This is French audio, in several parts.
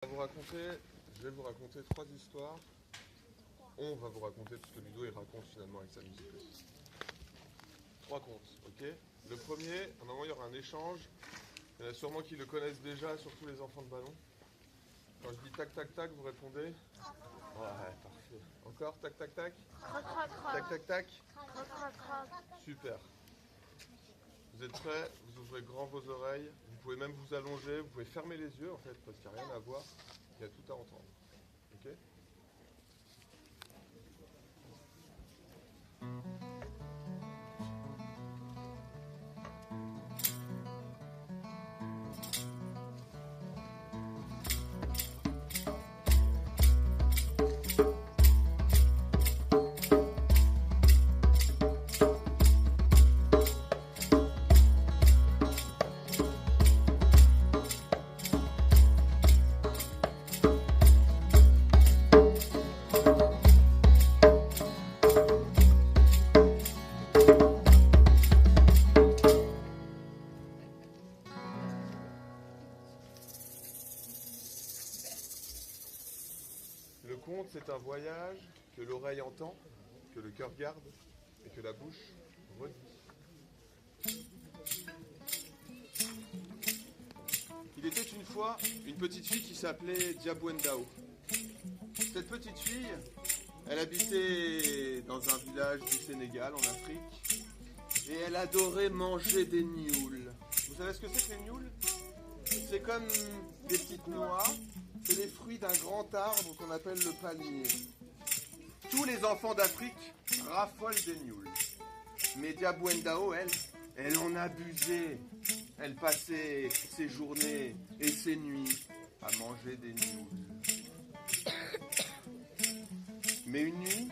Je vais vous raconter 3 histoires. On va vous raconter, parce que Ludo il raconte finalement avec sa musique aussi. 3 contes, ok? Le premier, à un moment il y aura un échange. Il y en a sûrement qui le connaissent déjà, surtout les enfants de ballon. Quand je dis tac tac tac, vous répondez? Ouais, parfait. Encore tac tac tac? Croc, croc, croc. Tac tac tac? Croc, croc, croc. Super. Vous êtes prêts? Vous ouvrez grand vos oreilles. Vous pouvez même vous allonger. Vous pouvez fermer les yeux en fait, parce qu'il n'y a rien à voir. Il y a tout à entendre. Ok? Le conte, c'est un voyage que l'oreille entend, que le cœur garde et que la bouche redit. Il était une fois une petite fille qui s'appelait Diabouendao. Cette petite fille, elle habitait dans un village du Sénégal, en Afrique, et elle adorait manger des nioules. Vous savez ce que c'est que les nioules? C'est comme des petites noix. C'est les fruits d'un grand arbre qu'on appelle le palmier. Tous les enfants d'Afrique raffolent des nioules. Mais Diabouendao, elle en abusait. Elle passait ses journées et ses nuits à manger des nioules. Mais une nuit,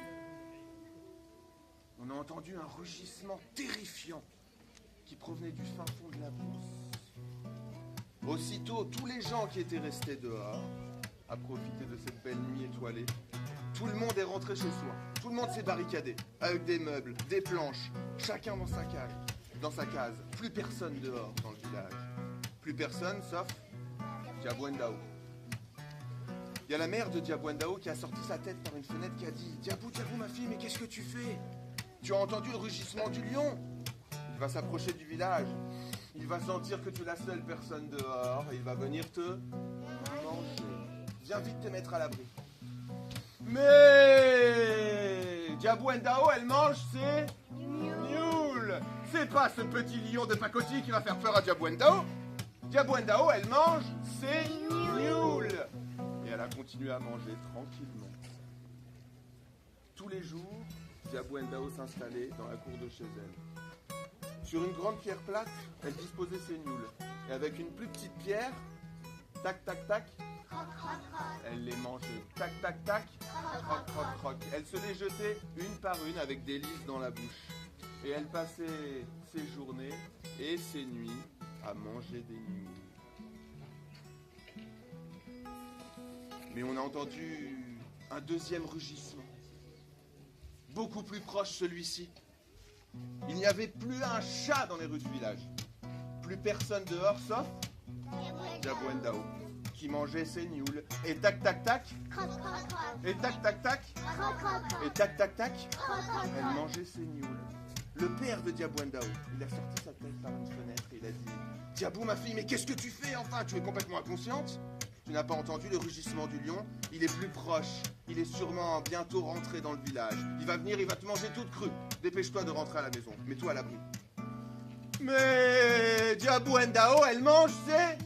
on a entendu un rugissement terrifiant qui provenait du fin fond de la brousse. Aussitôt, tous les gens qui étaient restés dehors à profiter de cette belle nuit étoilée, tout le monde est rentré chez soi. Tout le monde s'est barricadé avec des meubles, des planches, chacun dans sa cage. Dans sa case. Plus personne dehors dans le village. Plus personne sauf Diabouendao. Il y a la mère de Diabouendao qui a sorti sa tête par une fenêtre qui a dit « Diabou, Diabou, ma fille, mais qu'est-ce que tu fais? Tu as entendu le rugissement du lion ?» Il va s'approcher du village. Il va sentir que tu es la seule personne dehors et il va venir te manger. Viens vite te mettre à l'abri. Mais Diabouendao, elle mange ses nioules. C'est pas ce petit lion de pacotille qui va faire peur à Diabouendao. Diabouendao, elle mange ses nioules. Et elle a continué à manger tranquillement. Tous les jours, Diabouendao s'installait dans la cour de chez elle. Sur une grande pierre plate, elle disposait ses nioules. Et avec une plus petite pierre, tac, tac, tac, elle les mangeait. Tac, tac, tac, croc, croc, croc. Elle se les jetait une par une avec des lys dans la bouche. Et elle passait ses journées et ses nuits à manger des nioules. Mais on a entendu un deuxième rugissement. Beaucoup plus proche celui-ci. Il n'y avait plus un chat dans les rues du village. Plus personne dehors sauf Diabouendao qui mangeait ses nioules. Et tac tac tac. Et tac tac tac. Et tac tac tac. Elle mangeait ses nioules. Le père de Diabouendao, il a sorti sa tête par une fenêtre et il a dit « Diabou, ma fille, mais qu'est-ce que tu fais enfin? Tu es complètement inconsciente? Tu n'as pas entendu le rugissement du lion? Il est plus proche. Il est sûrement bientôt rentré dans le village. Il va venir, il va te manger toute crue. Dépêche-toi de rentrer à la maison. Mets-toi à l'abri. » Mais Diabouendao, elle mange ses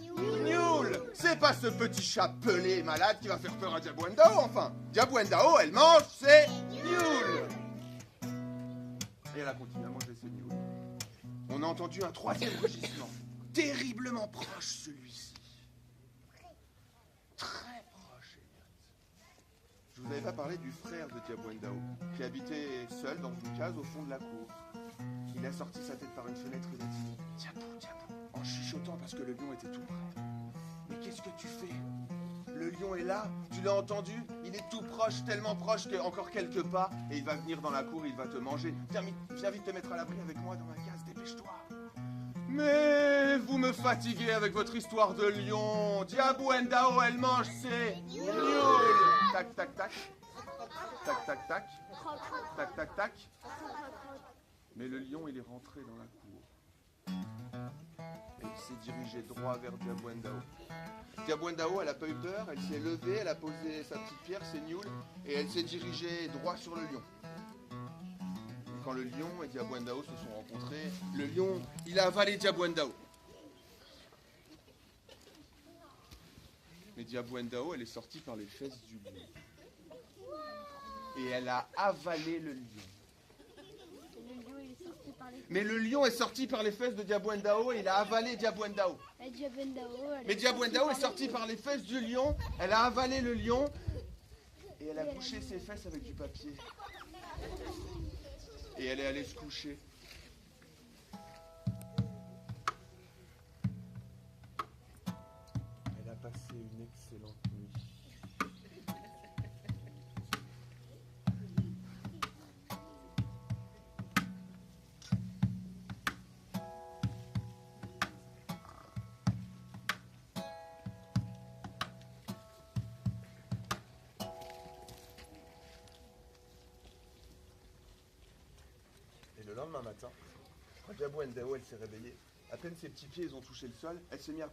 nioules. C'est pas ce petit chat pelé et malade qui va faire peur à Diabouendao, enfin. Diabouendao, elle mange ses nioules. Et elle a continué à manger ses nioules. On a entendu un troisième rugissement. Terriblement proche, celui-ci. Très proche, Elliot. Je vous avais pas parlé du frère de Diabouendao, qui habitait seul dans une case au fond de la cour. Il a sorti sa tête par une fenêtre et il a dit « Diabou, Diabou », en chuchotant parce que le lion était tout près. « Mais qu'est-ce que tu fais? Le lion est là, tu l'as entendu? Il est tout proche, tellement proche qu'encore quelques pas, et il va venir dans la cour, il va te manger. Viens vite te mettre à l'abri avec moi dans ma case, dépêche-toi. » Mais vous me fatiguez avec votre histoire de lion. Diabouendao, elle mange ses moules. Tac, tac, tac. Tac, tac, tac. Tac, tac, tac. Mais le lion, il est rentré dans la cour. Et il s'est dirigé droit vers Diabouendao. Diabouendao, elle n'a pas eu peur, elle s'est levée, elle a posé sa petite pierre, ses nioules, et elle s'est dirigée droit sur le lion. Et quand le lion et Diabouendao se sont rencontrés, le lion, il a avalé Diabouendao. Mais Diabouendao, elle est sortie par les fesses du lion. Et elle a avalé le lion. Mais le lion est sorti par les fesses de Diabouendao et il a avalé Diabouendao. Mais Diabouendao est sorti par les fesses du lion, elle a avalé le lion et elle a bouché ses fesses avec du papier. Et elle est allée se coucher. Elle a passé une excellente nuit. Et le lendemain matin, quand Diabouendao, elle s'est réveillée, à peine ses petits pieds ils ont touché le sol, elle s'est mise à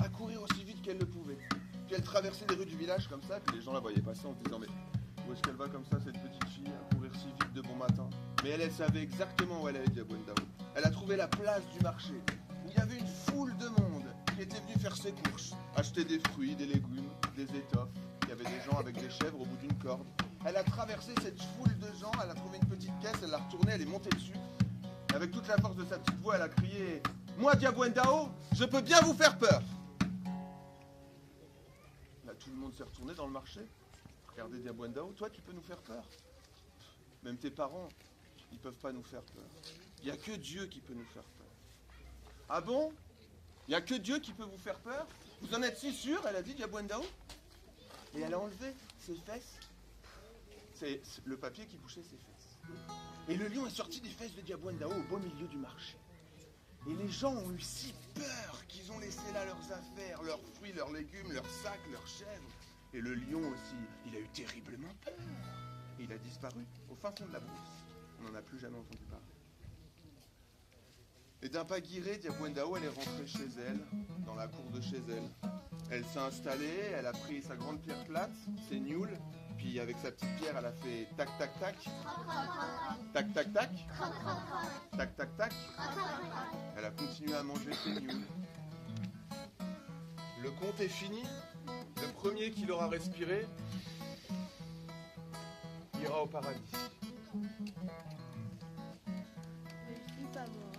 courir aussi vite qu'elle le pouvait. Puis elle traversait les rues du village comme ça, puis les gens la voyaient passer en se disant mais où est-ce qu'elle va comme ça cette petite fille à courir si vite de bon matin? Mais elle savait exactement où elle allait, Diabouendao. Elle a trouvé la place du marché, où il y avait une foule de monde qui était venu faire ses courses, acheter des fruits, des légumes, des étoffes. Il y avait des gens avec des chèvres au bout d'une corde. Elle a traversé cette foule de gens, elle a trouvé une petite caisse, elle l'a retournée, elle est montée dessus. Avec toute la force de sa petite voix, elle a crié « Moi, Diabouendao, je peux bien vous faire peur !» Là, tout le monde s'est retourné dans le marché. Regardez Diabouendao, toi, tu peux nous faire peur. Même tes parents, ils peuvent pas nous faire peur. Il n'y a que Dieu qui peut nous faire peur. Ah bon? Il n'y a que Dieu qui peut vous faire peur? Vous en êtes si sûr? Elle a dit Diabouendao. Et elle a enlevé ses fesses. C'est le papier qui bouchait ses fesses. Et le lion est sorti des fesses de Diabouendao au beau milieu du marché. Et les gens ont eu si peur qu'ils ont laissé là leurs affaires, leurs fruits, leurs légumes, leurs sacs, leurs chèvres. Et le lion aussi, il a eu terriblement peur. Et il a disparu au fin fond de la brousse. On n'en a plus jamais entendu parler. Et d'un pas guiré, Diabouendao, elle est rentrée chez elle, dans la cour de chez elle. Elle s'est installée, elle a pris sa grande pierre plate, ses nioules, puis avec sa petite pierre, elle a fait tac tac tac, tac tac tac, tac tac tac. Elle a continué à manger ses nioules. Le conte est fini. Le premier qui l'aura respiré ira au paradis. Je suis pas mort.